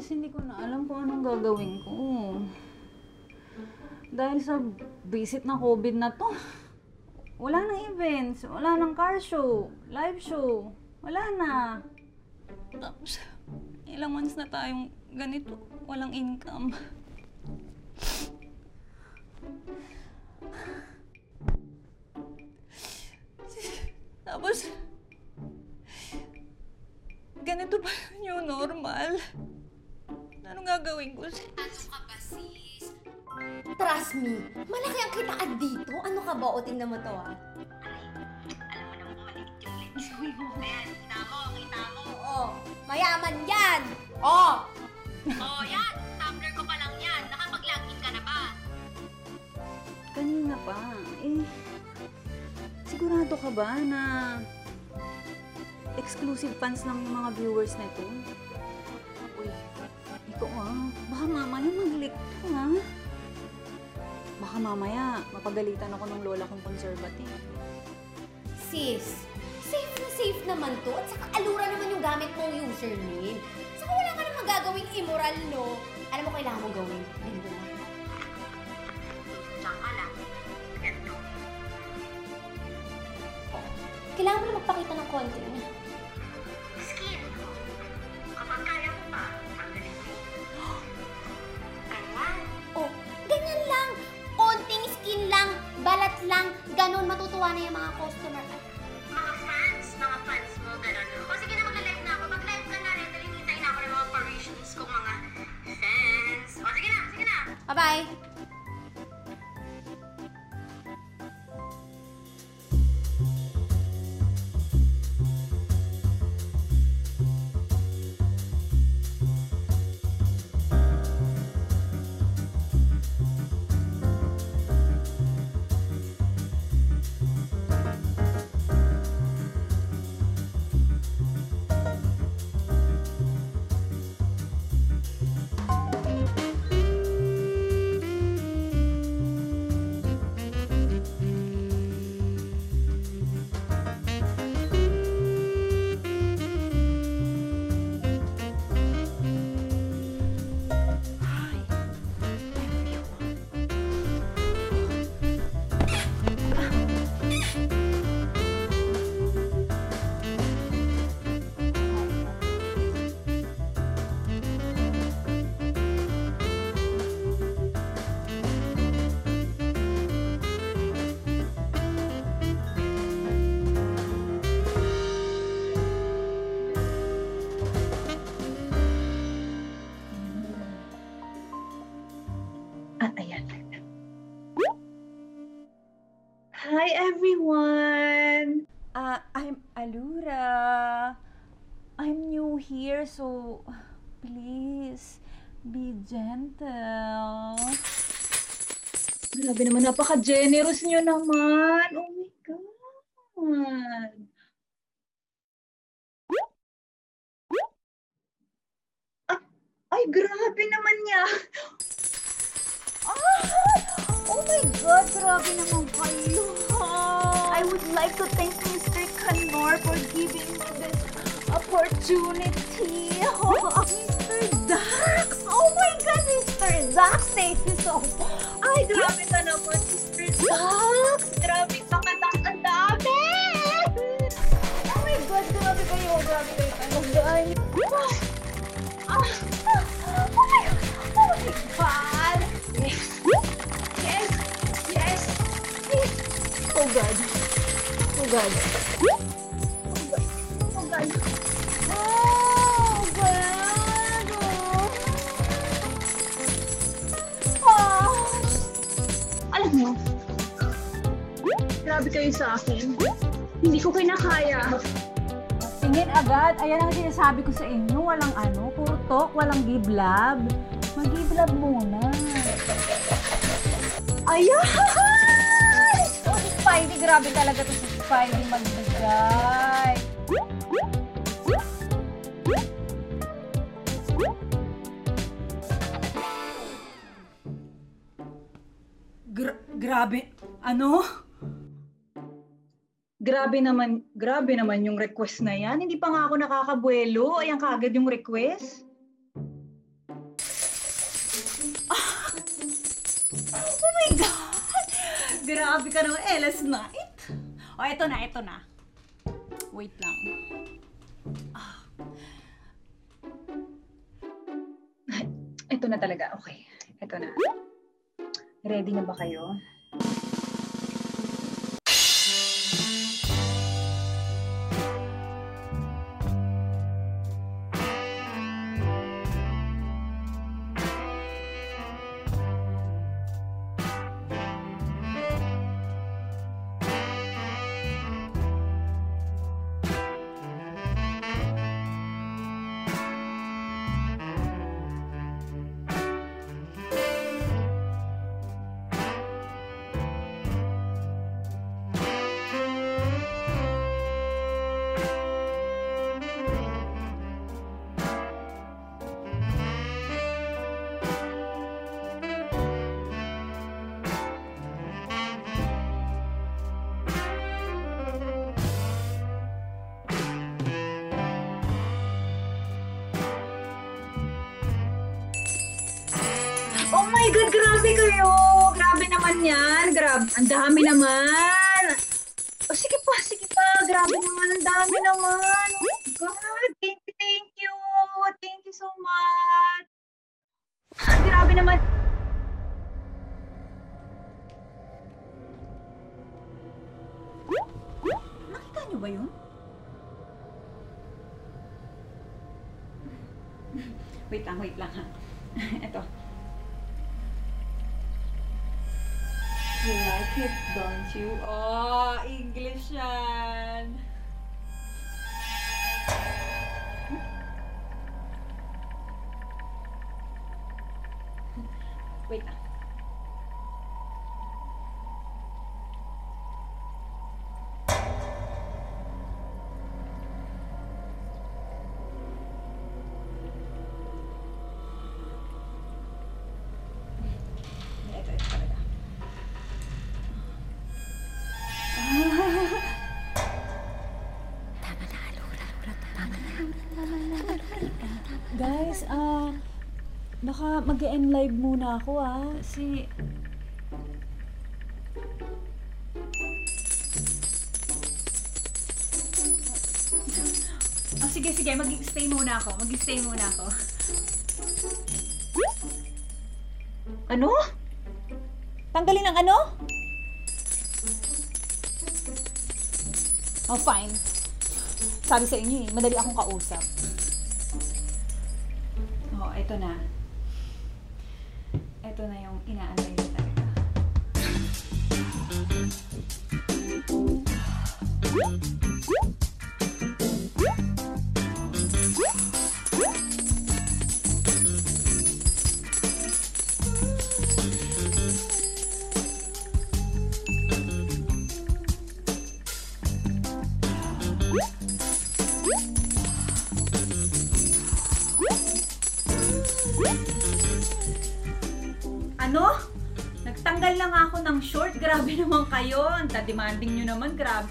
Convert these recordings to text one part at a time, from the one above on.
kasi hindi ko na alam kung anong gagawin ko. Dahil sa visit na COVID na to, wala nang events, wala nang car show, live show, wala na. Tapos, ilang months na tayong ganito, walang income. Tapos, ganito pa yung normal. Anong gagawin ko? Ano ka ba, sis? Trust me, malaki ang kitaan dito. Ano ka ba? O, tingnan mo to, ah. Alam mo naman kung maliit yung lips ko. Ayan, kita mo. Oo, mayaman yan. Oo. Oo, yan. Tumbler ko pa lang yan. Nakapag-login ka na ba? Kanina pa. Sigurado ka ba na exclusive fans lang yung mga viewers nito? Uy, ikaw baka mamaya mag-leak to Baka mamaya mapagalitan ako ng lola kong conservative. Sis, safe naman to. At saka alura naman yung gamit mong username. Saka wala ka namang gagawing immoral, no? Alam mo kailangan mong gawin? Ganito lang. Diyan ka lang. Ganito. Kailangan mo na magpakita ng konti. Skin. Kapag kaya mo pa, tanggalin mo. Ganyan. Oh, ganyan lang. Konting skin lang, balat lang. Ganon, matutuwa na yung mga customer. Mga fans mo, ganon. O sige na, magla-live na ako. Mag-live ka na rin. Dali hintayin ako ng mga parishioners kong mga fans. O sige na. Bye-bye. Hi everyone! I'm Alura. I'm new here, so please be gentle. Grabe naman, napaka-generous nyo naman. Oh my God! Ay, grabe naman niya. Oh my God, grabe naman kayo. I would like to thank Mr. Canor for giving me this opportunity. Mr. Dax! Oh my God, Mr. Dax! Thank you so much. Ay, grabe ka naman, Mr. Dax. Grabe ka, Dax. Ang dami! Oh my God, grabe kayo. Grabe kayo talaga. Oh my God! Oh my God! Yes! Oh God! Oh God! Oh God! Oh God! Alam mo, grabe kayo sa akin. Hindi ko kinakaya. Tingin agad. Ayan ang sinasabi ko sa inyo. Walang puro talk, walang giblab. Mag-giblab muna. Ayan! Oh, si Spidey. Grabe talaga to si Spidey magbigay. Grabe. Ano? Grabe naman yung request na yan. Hindi pa nga ako nakakabuelo. Ayan kaagad yung request. Oh my God! Grabe ka naman, last night. O, eto na, eto na. Wait lang. Ito na talaga. Okay. Ito na. Ready na ba kayo? Oh my God, grabe kayo! Grabe naman yan! Grabe, ang dami naman! O sige pa, grabe naman, ang dami naman! Oh my God, thank you! Thank you so much! Grabe naman! Nakita niyo ba yun? Wait lang ha. Ito. You like it, don't you? Oh, English yan! Wait lang. Ito talaga. Guys, baka mag-end live muna ako Kasi... Oh, sige, mag-stay muna ako. Ano? Tanggalin ang ano? Oh, fine. Sabi sa inyo madali akong kausap. Oh, eto na. Ito na yung inaantay ko talaga. Ano? Nagtanggal lang ako ng short. Grabe naman kayo. Ang demanding nyo naman. Grabe.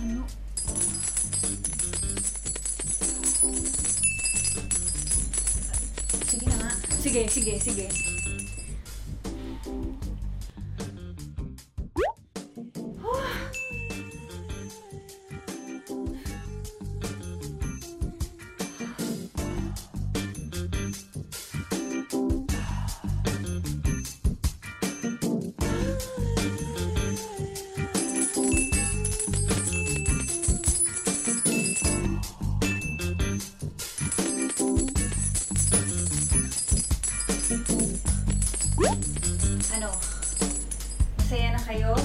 Ano? Sige na nga. Sige. Ano? Masaya na kayo?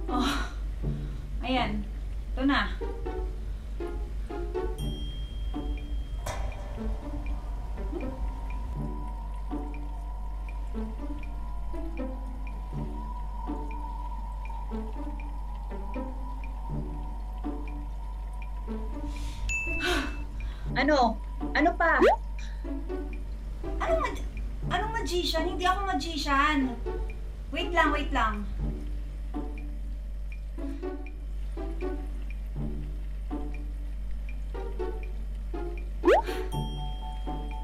Oh, ayan. Ito na. Ano? Ano pa? Anong magician? Hindi ako magician. Wait lang, wait lang.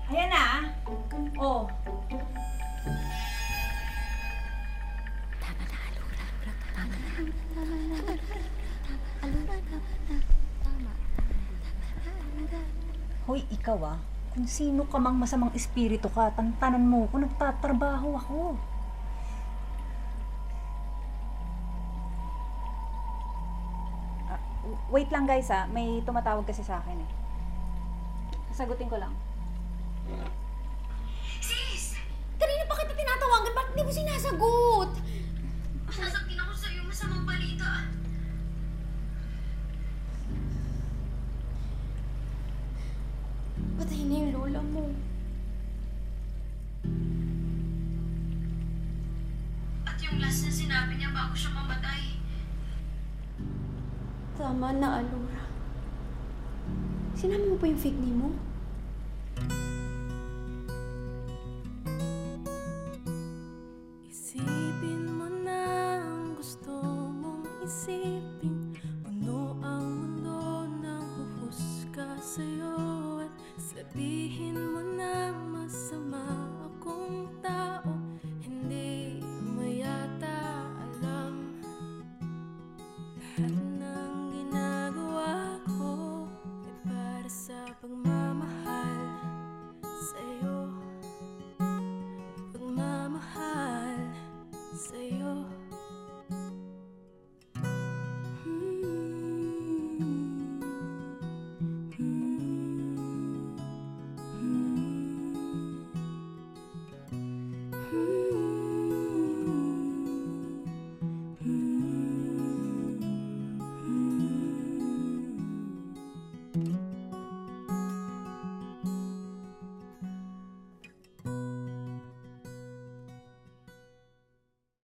Ayan na. Oh. Hoy, ikaw ah. Kung sino ka mang masamang espiritu ka, tantanan mo ko, nagtatrabaho ako. Wait lang guys ah, may tumatawag kasi sa akin eh. Sasagutin ko lang. Sis! Kanina pa kita tinatawagan, bakit hindi mo sinasagot? Sasaktin ako sa iyo, masamang balita. Patay na yung lola mo. At yung last na sinabi niya bago siya mamatay. Tama na, Alura. Sinabi mo pa yung fake name mo? Isipin mo na ang gusto mong isipin. Puno ang mundo ng huhusga sa'yo. At sabihin mo na masama akong tao. Hindi mo yata alam lahat ng ginagawa ko ay para sa pagmamahal.